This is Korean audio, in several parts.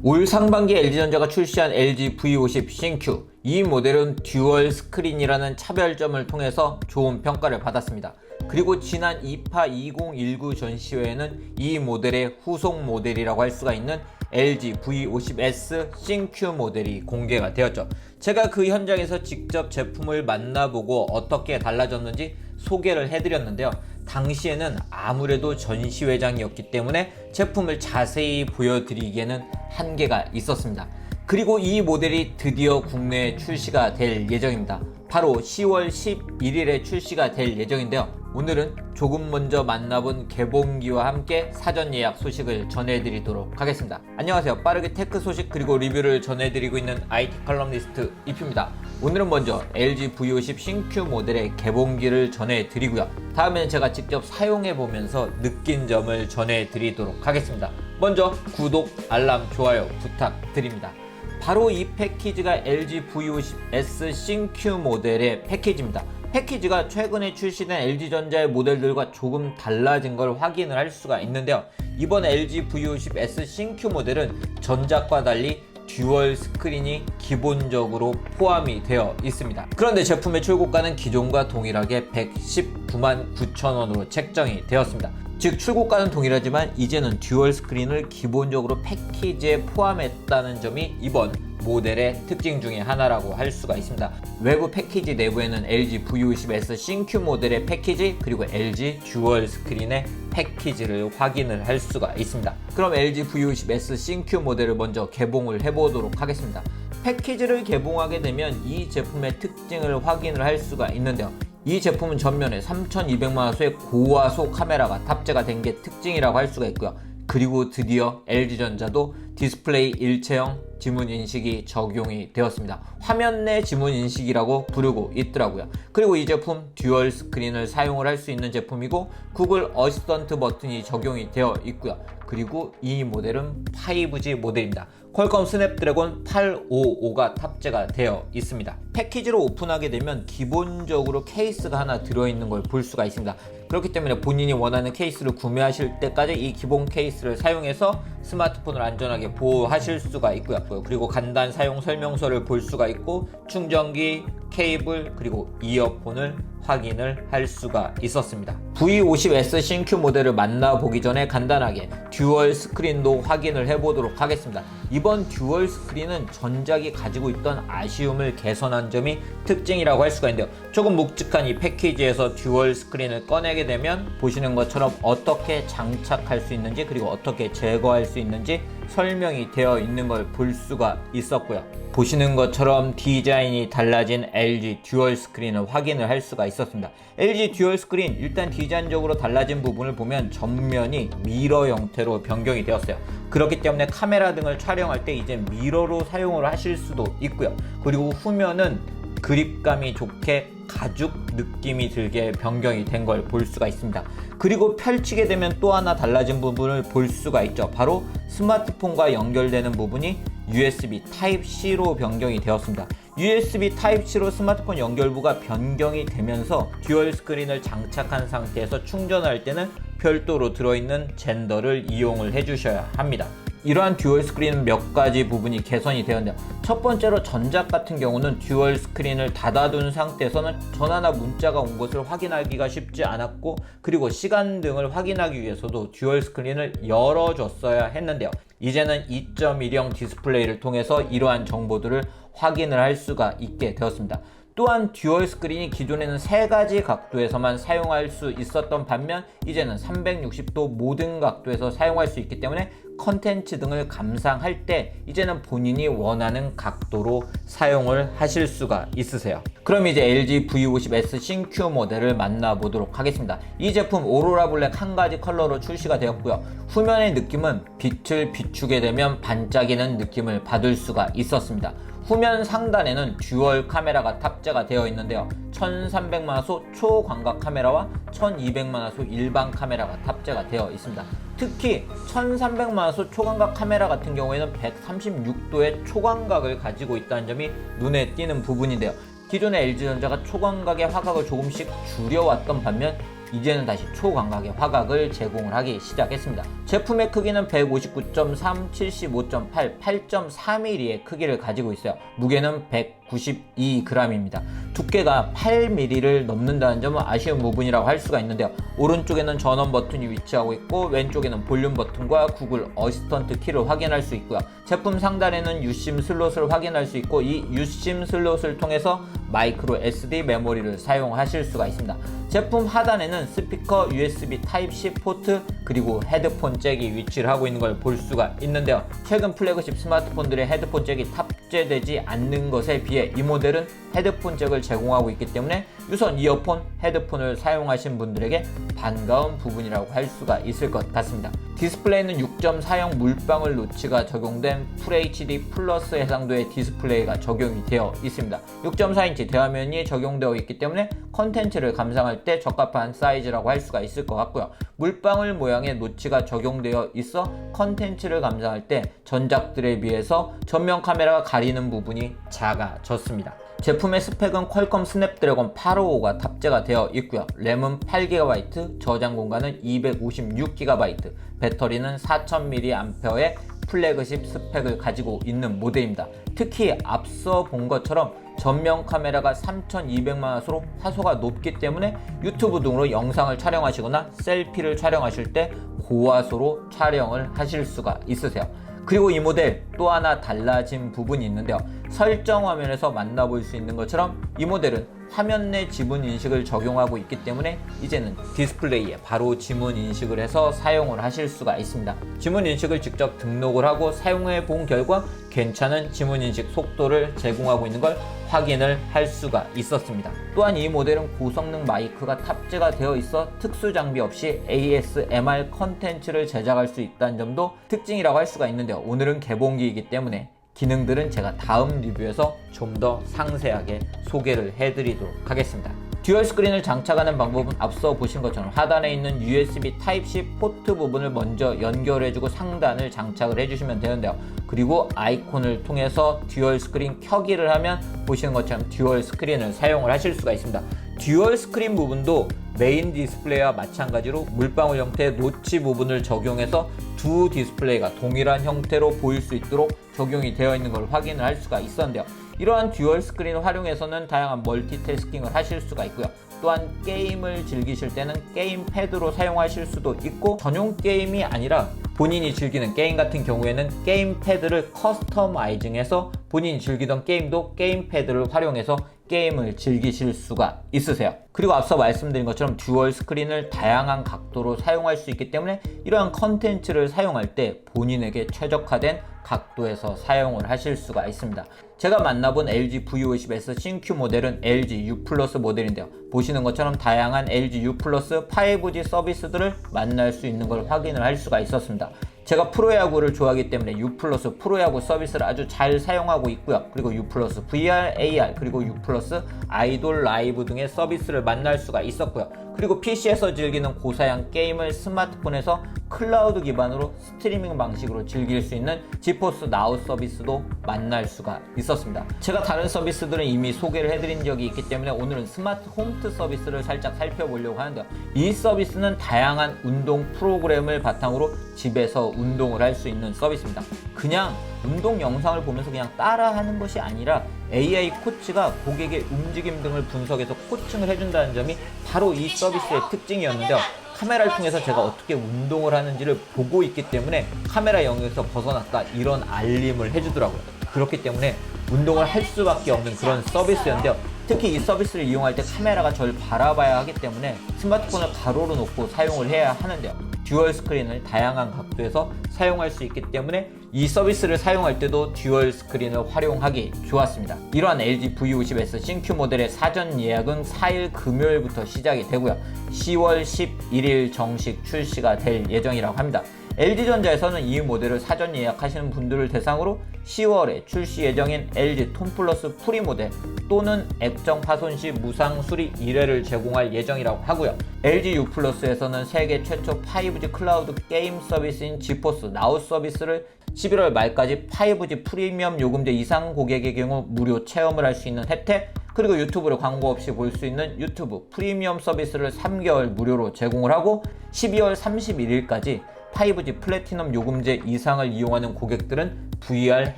올 상반기 LG전자가 출시한 LG V50 신Q, 이 모델은 듀얼 스크린이라는 차별점을 통해서 좋은 평가를 받았습니다. 그리고 지난 이파 2019 전시회에는 이 모델의 후속 모델이라고 할 수가 있는 LG V50S 신Q 모델이 공개가 되었죠. 제가 그 현장에서 직접 제품을 만나보고 어떻게 달라졌는지 소개를 해드렸는데요. 당시에는 아무래도 전시회장이었기 때문에 제품을 자세히 보여드리기에는 한계가 있었습니다. 그리고 이 모델이 드디어 국내에 출시가 될 예정입니다. 바로 10월 11일에 출시가 될 예정인데요. 오늘은 조금 먼저 만나본 개봉기와 함께 사전 예약 소식을 전해드리도록 하겠습니다. 안녕하세요. 빠르게 테크 소식 그리고 리뷰를 전해드리고 있는 IT 칼럼니스트 이프입니다. 오늘은 먼저 LG V50 신Q 모델의 개봉기를 전해드리고요. 다음에는 제가 직접 사용해보면서 느낀 점을 전해드리도록 하겠습니다. 먼저 구독, 알람, 좋아요 부탁드립니다. 바로 이 패키지가 LG V50S 신Q 모델의 패키지입니다. 패키지가 최근에 출시된 LG전자의 모델들과 조금 달라진 걸 확인을 할 수가 있는데요. 이번 LG V50S 신Q 모델은 전작과 달리 듀얼 스크린이 기본적으로 포함이 되어 있습니다. 그런데 제품의 출고가는 기존과 동일하게 119만 9천원으로 책정이 되었습니다. 즉 출고가는 동일하지만 이제는 듀얼 스크린을 기본적으로 패키지에 포함했다는 점이 이번 모델의 특징 중에 하나라고 할 수가 있습니다. 외부 패키지 내부에는 LG V50S 신Q 모델의 패키지 그리고 LG 듀얼 스크린의 패키지를 확인을 할 수가 있습니다. 그럼 LG V50S 신Q 모델을 먼저 개봉을 해보도록 하겠습니다. 패키지를 개봉하게 되면 이 제품의 특징을 확인을 할 수가 있는데요. 이 제품은 전면에 3200만화소의 고화소 카메라가 탑재가 된 게 특징이라고 할 수가 있고요. 그리고 드디어 LG전자도 디스플레이 일체형 지문 인식이 적용이 되었습니다. 화면 내 지문 인식이라고 부르고 있더라고요. 그리고 이 제품 듀얼 스크린을 사용을 할 수 있는 제품이고 구글 어시스턴트 버튼이 적용이 되어 있고요. 그리고 이 모델은 5G 모델입니다. 퀄컴 스냅드래곤 855가 탑재가 되어 있습니다. 패키지로 오픈하게 되면 기본적으로 케이스가 하나 들어있는 걸 볼 수가 있습니다. 그렇기 때문에 본인이 원하는 케이스를 구매하실 때까지 이 기본 케이스를 사용해서 스마트폰을 안전하게 보호하실 수가 있고요. 그리고 간단 사용 설명서를 볼 수가 있고 충전기, 케이블, 그리고 이어폰을 확인을 할 수가 있었습니다. V50S 신Q 모델을 만나보기 전에 간단하게 듀얼 스크린도 확인을 해보도록 하겠습니다. 이번 듀얼 스크린은 전작이 가지고 있던 아쉬움을 개선한 점이 특징이라고 할 수가 있는데요. 조금 묵직한 이 패키지에서 듀얼 스크린을 꺼내게 되면 보시는 것처럼 어떻게 장착할 수 있는지 그리고 어떻게 제거할 수 있는지 설명이 되어 있는 걸 볼 수가 있었고요. 보시는 것처럼 디자인이 달라진 LG 듀얼 스크린을 확인을 할 수가 있었습니다. LG 듀얼 스크린 일단 디자인적으로 달라진 부분을 보면 전면이 미러 형태로 변경이 되었어요. 그렇기 때문에 카메라 등을 촬영할 때 이제 미러로 사용을 하실 수도 있고요. 그리고 후면은 그립감이 좋게 가죽 느낌이 들게 변경이 된 걸 볼 수가 있습니다. 그리고 펼치게 되면 또 하나 달라진 부분을 볼 수가 있죠. 바로 스마트폰과 연결되는 부분이 USB Type-C로 변경이 되었습니다. USB Type-C로 스마트폰 연결부가 변경이 되면서 듀얼 스크린을 장착한 상태에서 충전할 때는 별도로 들어있는 젠더를 이용을 해주셔야 합니다. 이러한 듀얼 스크린은 몇 가지 부분이 개선이 되었는데요. 첫 번째로 전작 같은 경우는 듀얼 스크린을 닫아둔 상태에서는 전화나 문자가 온 것을 확인하기가 쉽지 않았고 그리고 시간 등을 확인하기 위해서도 듀얼 스크린을 열어줬어야 했는데요. 이제는 2.1형 디스플레이를 통해서 이러한 정보들을 확인을 할 수가 있게 되었습니다. 또한 듀얼 스크린이 기존에는 3가지 각도에서만 사용할 수 있었던 반면 이제는 360도 모든 각도에서 사용할 수 있기 때문에 컨텐츠 등을 감상할 때 이제는 본인이 원하는 각도로 사용을 하실 수가 있으세요. 그럼 이제 LG V50S 신Q 모델을 만나보도록 하겠습니다. 이 제품 오로라 블랙 한 가지 컬러로 출시가 되었고요. 후면의 느낌은 빛을 비추게 되면 반짝이는 느낌을 받을 수가 있었습니다. 후면 상단에는 듀얼 카메라가 탑재가 되어 있는데요. 1300만화소 초광각 카메라와 1200만화소 일반 카메라가 탑재가 되어 있습니다. 특히 1300만화소 초광각 카메라 같은 경우에는 136도의 초광각을 가지고 있다는 점이 눈에 띄는 부분인데요. 기존의 LG전자가 초광각의 화각을 조금씩 줄여왔던 반면 이제는 다시 초광각의 화각을 제공을 하기 시작했습니다. 제품의 크기는 159.3, 75.8, 8.3mm의 크기를 가지고 있어요. 무게는 192g입니다. 두께가 8mm를 넘는다는 점은 아쉬운 부분이라고 할 수가 있는데요. 오른쪽에는 전원 버튼이 위치하고 있고 왼쪽에는 볼륨 버튼과 구글 어시스턴트 키를 확인할 수 있고요. 제품 상단에는 유심 슬롯을 확인할 수 있고 이 유심 슬롯을 통해서 마이크로 SD 메모리를 사용하실 수가 있습니다. 제품 하단에는 스피커, USB 타입C 포트 그리고 헤드폰 잭이 위치를 하고 있는 걸 볼 수가 있는데요. 최근 플래그십 스마트폰들의 헤드폰 잭이 탑재되지 않는 것에 비해 이 모델은 헤드폰 잭을 제공하고 있기 때문에 유선 이어폰, 헤드폰을 사용하신 분들에게 반가운 부분이라고 할 수가 있을 것 같습니다. 디스플레이는 6.4형 물방울 노치가 적용된 FHD 플러스 해상도의 디스플레이가 적용이 되어 있습니다. 6.4인치 대화면이 적용되어 있기 때문에 컨텐츠를 감상할 때 적합한 사이즈라고 할 수가 있을 것 같고요. 물방울 모양의 노치가 적용되어 있어 컨텐츠를 감상할 때 전작들에 비해서 전면 카메라가 가리는 부분이 작아졌습니다. 제품의 스펙은 퀄컴 스냅드래곤 855가 탑재가 되어 있고요. 램은 8GB, 저장 공간은 256GB, 배터리는 4000mAh의 플래그십 스펙을 가지고 있는 모델입니다. 특히 앞서 본 것처럼 전면 카메라가 3200만화소로 화소가 높기 때문에 유튜브 등으로 영상을 촬영하시거나 셀피를 촬영하실 때 고화소로 촬영을 하실 수가 있으세요. 그리고 이 모델 또 하나 달라진 부분이 있는데요. 설정 화면에서 만나볼 수 있는 것처럼 이 모델은 화면 내 지문 인식을 적용하고 있기 때문에 이제는 디스플레이에 바로 지문 인식을 해서 사용을 하실 수가 있습니다. 지문 인식을 직접 등록을 하고 사용해 본 결과 괜찮은 지문 인식 속도를 제공하고 있는 걸 확인을 할 수가 있었습니다. 또한 이 모델은 고성능 마이크가 탑재가 되어 있어 특수 장비 없이 ASMR 컨텐츠를 제작할 수 있다는 점도 특징이라고 할 수가 있는데요. 오늘은 개봉기이기 때문에 기능들은 제가 다음 리뷰에서 좀 더 상세하게 소개를 해드리도록 하겠습니다. 듀얼 스크린을 장착하는 방법은 앞서 보신 것처럼 하단에 있는 USB 타입C 포트 부분을 먼저 연결해주고 상단을 장착을 해주시면 되는데요. 그리고 아이콘을 통해서 듀얼 스크린 켜기를 하면 보시는 것처럼 듀얼 스크린을 사용을 하실 수가 있습니다. 듀얼 스크린 부분도 메인 디스플레이와 마찬가지로 물방울 형태의 노치 부분을 적용해서 두 디스플레이가 동일한 형태로 보일 수 있도록 적용이 되어 있는 걸 확인을 할 수가 있었는데요. 이러한 듀얼 스크린을 활용해서는 다양한 멀티태스킹을 하실 수가 있고요. 또한 게임을 즐기실 때는 게임 패드로 사용하실 수도 있고 전용 게임이 아니라 본인이 즐기는 게임 같은 경우에는 게임 패드를 커스터마이징해서 본인이 즐기던 게임도 게임 패드를 활용해서 게임을 즐기실 수가 있으세요. 그리고 앞서 말씀드린 것처럼 듀얼 스크린을 다양한 각도로 사용할 수 있기 때문에 이러한 컨텐츠를 사용할 때 본인에게 최적화된 각도에서 사용을 하실 수가 있습니다. 제가 만나본 LG V50S 신Q 모델은 LG U 플러스 모델인데요. 보시는 것처럼 다양한 LG U 플러스 5G 서비스들을 만날 수 있는 걸 확인을 할 수가 있었습니다. 제가 프로야구를 좋아하기 때문에 U 플러스 프로야구 서비스를 아주 잘 사용하고 있고요. 그리고 U 플러스 VR, AR, 그리고 U 플러스 아이돌 라이브 등의 서비스를 만날 수가 있었고요. 그리고 PC에서 즐기는 고사양 게임을 스마트폰에서 클라우드 기반으로 스트리밍 방식으로 즐길 수 있는 지포스 나우 서비스도 만날 수가 있었습니다. 제가 다른 서비스들은 이미 소개를 해드린 적이 있기 때문에 오늘은 스마트 홈트 서비스를 살짝 살펴보려고 하는데요. 이 서비스는 다양한 운동 프로그램을 바탕으로 집에서 운동을 할 수 있는 서비스입니다. 그냥 운동 영상을 보면서 그냥 따라하는 것이 아니라 AI 코치가 고객의 움직임 등을 분석해서 코칭을 해준다는 점이 바로 이 서비스의 특징이었는데요. 카메라를 통해서 제가 어떻게 운동을 하는지를 보고 있기 때문에 카메라 영역에서 벗어났다 이런 알림을 해주더라고요. 그렇기 때문에 운동을 할 수밖에 없는 그런 서비스였는데요. 특히 이 서비스를 이용할 때 카메라가 저를 바라봐야 하기 때문에 스마트폰을 가로로 놓고 사용을 해야 하는데요. 듀얼 스크린을 다양한 각도에서 사용할 수 있기 때문에 이 서비스를 사용할 때도 듀얼 스크린을 활용하기 좋았습니다. 이러한 LG V50S 신Q 모델의 사전 예약은 4일 금요일부터 시작이 되고요. 10월 11일 정식 출시가 될 예정이라고 합니다. LG전자에서는 이 모델을 사전 예약하시는 분들을 대상으로 10월에 출시 예정인 LG 톤 플러스 프리 모델 또는 액정 파손 시 무상 수리 1회를 제공할 예정이라고 하고요. LG U 플러스에서는 세계 최초 5G 클라우드 게임 서비스인 지포스 나우 서비스를 11월 말까지 5G 프리미엄 요금제 이상 고객의 경우 무료 체험을 할 수 있는 혜택, 그리고 유튜브를 광고 없이 볼 수 있는 유튜브 프리미엄 서비스를 3개월 무료로 제공을 하고 12월 31일까지 5G 플래티넘 요금제 이상을 이용하는 고객들은 VR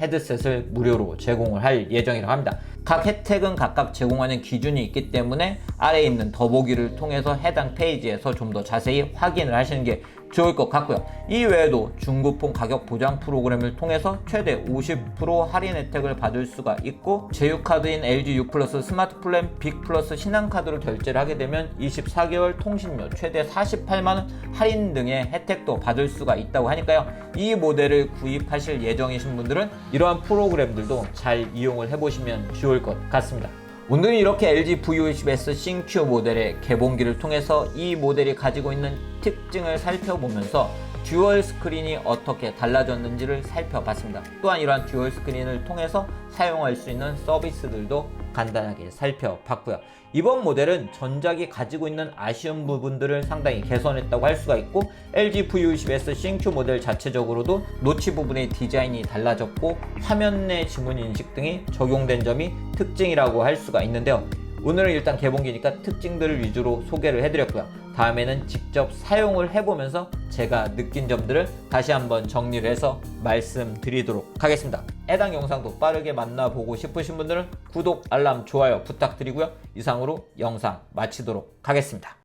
헤드셋을 무료로 제공을 할 예정이라고 합니다. 각 혜택은 각각 제공하는 기준이 있기 때문에 아래에 있는 더보기를 통해서 해당 페이지에서 좀 더 자세히 확인을 하시는 게 좋을 것 같고요. 이 외에도 중고폰 가격 보장 프로그램을 통해서 최대 50% 할인 혜택을 받을 수가 있고, 제휴카드인 LG U 플러스 스마트 플랜 빅 플러스 신한카드로 결제를 하게 되면 24개월 통신료 최대 48만원 할인 등의 혜택도 받을 수가 있다고 하니까요. 이 모델을 구입하실 예정이신 분들은 이러한 프로그램들도 잘 이용을 해보시면 좋을 것 같습니다. 오늘은 이렇게 LG V50S 신Q 모델의 개봉기를 통해서 이 모델이 가지고 있는 특징을 살펴보면서 듀얼 스크린이 어떻게 달라졌는지를 살펴봤습니다. 또한 이러한 듀얼 스크린을 통해서 사용할 수 있는 서비스들도 간단하게 살펴봤고요. 이번 모델은 전작이 가지고 있는 아쉬운 부분들을 상당히 개선했다고 할 수가 있고, LG V50S 신Q 모델 자체적으로도 노치 부분의 디자인이 달라졌고 화면 내 지문 인식 등이 적용된 점이 특징이라고 할 수가 있는데요. 오늘은 일단 개봉기니까 특징들을 위주로 소개를 해드렸고요. 다음에는 직접 사용을 해보면서 제가 느낀 점들을 다시 한번 정리를 해서 말씀드리도록 하겠습니다. 해당 영상도 빠르게 만나보고 싶으신 분들은 구독, 알람, 좋아요 부탁드리고요. 이상으로 영상 마치도록 하겠습니다.